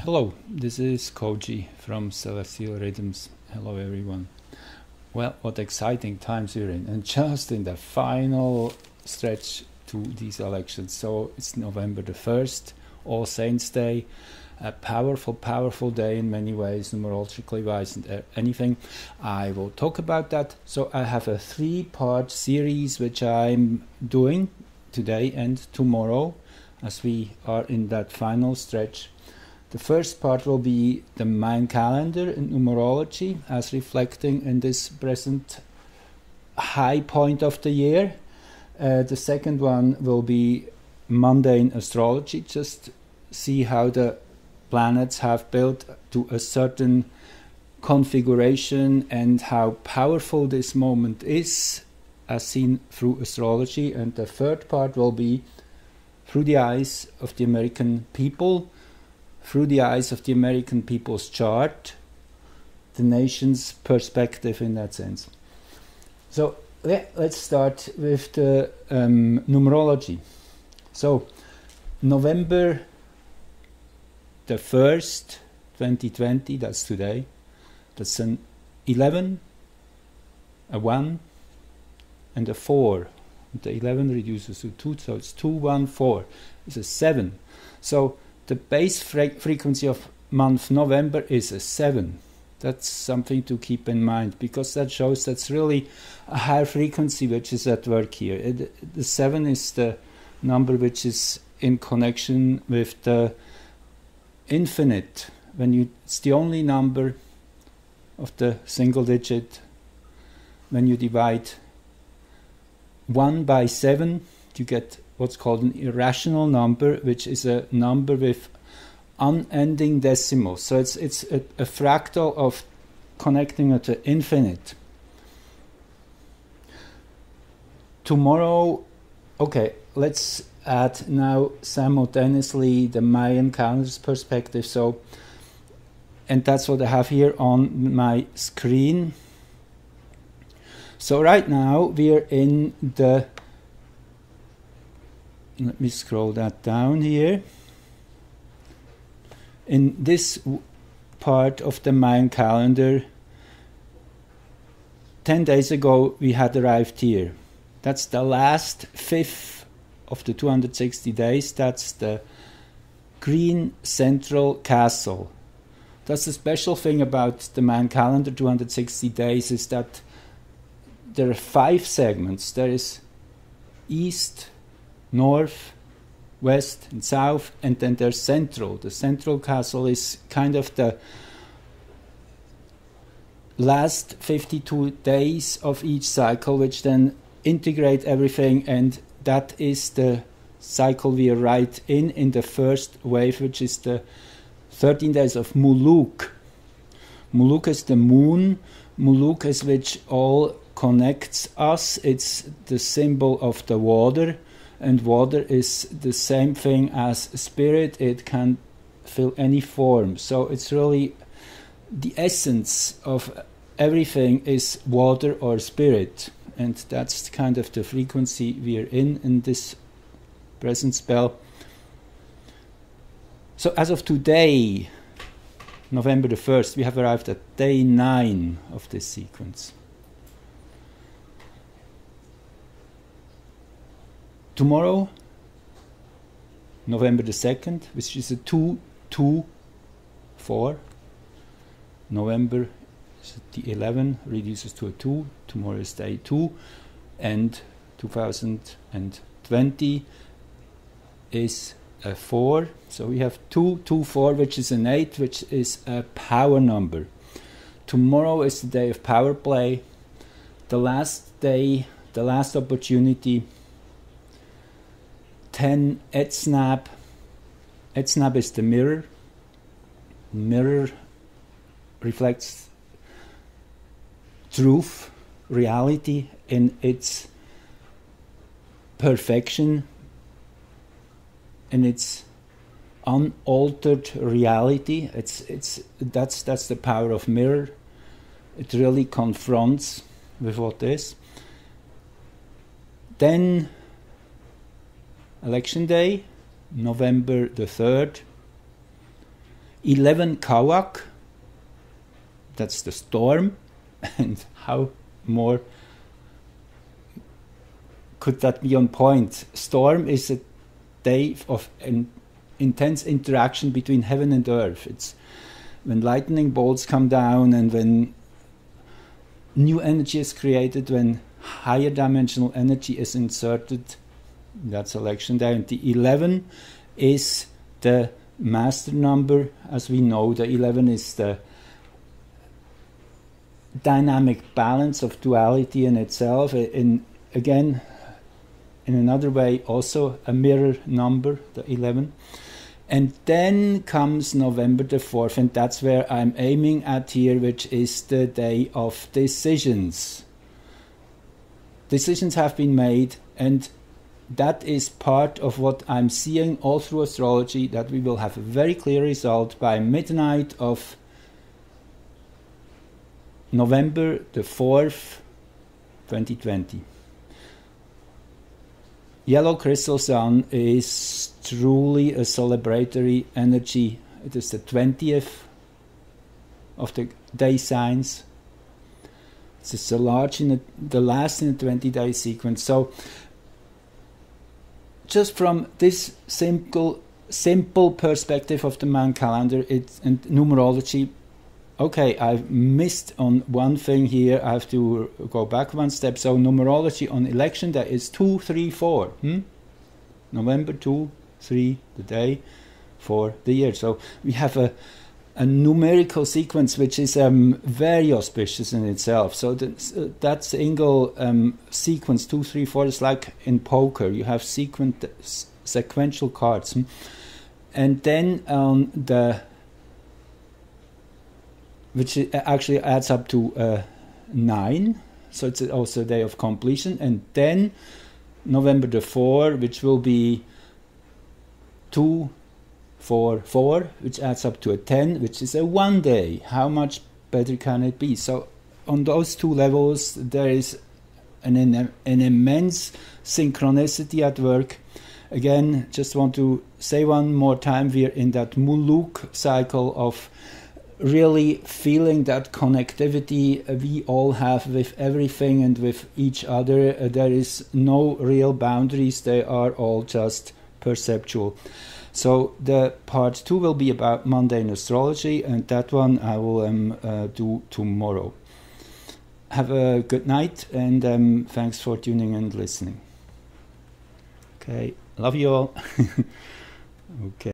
Hello, this is Koji from Celestial Rhythms. Hello everyone. Well, what exciting times we're in, and just in the final stretch to these elections. So it's November the 1st, All Saints Day, a powerful day in many ways, numerologically wise and anything. I will talk about that. So I have a 3-part series which I'm doing today and tomorrow as we are in that final stretch. The first part will be the Mayan calendar in numerology as reflecting in this present high point of the year. The second one will be mundane astrology, just see how the planets have built to a certain configuration and how powerful this moment is as seen through astrology. And the third part will be through the eyes of the American people, through the eyes of the American people's chart, the nation's perspective in that sense. So let's start with the numerology. So November the 1st, 2020, that's today, that's an 11, a 1, and a 4. The 11 reduces to 2, so it's 2, 1, 4. It's a 7. So the base frequency of month November is a 7. That's something to keep in mind, because that shows that's really a high frequency which is at work here. The 7 is the number which is in connection with the infinite. It's the only number of the single digit. When you divide 1 by 7, you get what's called an irrational number, which is a number with unending decimals. So it's a fractal of connecting at the infinite. Tomorrow, okay, let's add now simultaneously the Mayan calendar's perspective. So, and that's what I have here on my screen. So right now we are in the, let me scroll that down here. In this part of the Mayan calendar, 10 days ago we had arrived here. That's the last fifth of the 260 days. That's the green central castle. That's the special thing about the Mayan calendar 260 days, is that there are 5 segments. There is east, north, west and south, and then there's central. The central castle is kind of the last 52 days of each cycle, which then integrate everything, and that is the cycle we are right in the first wave, which is the 13 days of Muluk. Muluk is the moon. Muluk is which all connects us. It's the symbol of the water. And water is the same thing as spirit. It can fill any form. So it's really the essence of everything is water or spirit. And that's kind of the frequency we are in this present spell. So as of today, November the 1st, we have arrived at day 9 of this sequence. Tomorrow, November the 2nd, which is a 2-2-4. November is the 11, reduces to a 2. Tomorrow is day 2. And 2020 is a 4. So we have 2-2-4, which is an 8, which is a power number. Tomorrow is the day of power play. The last day, the last opportunity. 10 Etsnab. Etsnab is the mirror. Mirror reflects truth, reality in its perfection, in its unaltered reality. That's the power of mirror. It really confronts with what is. Then Election Day, November the 3rd. 11 Kawak, that's the storm, and how more could that be on point? Storm is a day of an intense interaction between heaven and earth. It's when lightning bolts come down and when new energy is created, when higher dimensional energy is inserted. That's election day. And the 11 is the master number. As we know, the 11 is the dynamic balance of duality in itself. Again, in another way, also a mirror number, the 11. And then comes November the 4th, and that's where I'm aiming at here, which is the day of decisions. Decisions have been made, and that is part of what I'm seeing all through astrology, that we will have a very clear result by midnight of November the 4th, 2020. Yellow crystal sun is truly a celebratory energy. It is the 20th of the day signs. It's the last in the 20-day sequence. So just from this simple perspective of the Mayan calendar and numerology, okay, I've missed on one thing here. I have to go back one step. So numerology on election day is 2, 3, 4. November 2, 3, the day for the year. So we have a numerical sequence which is very auspicious in itself. So that single sequence 2, 3, 4 is like in poker. You have sequential cards, and then which actually adds up to 9. So it's also a day of completion. And then November the 4, which will be 2, 4, 4, which adds up to a 10, which is a 1 day. How much better can it be? So on those two levels, there is an immense synchronicity at work. Again, just want to say one more time, we're in that Muluk cycle of really feeling that connectivity we all have with everything and with each other. There is no real boundaries. They are all just perceptual. So the part 2 will be about mundane astrology, and that one I will do tomorrow. Have a good night, and thanks for tuning and listening. Okay, love you all. Okay.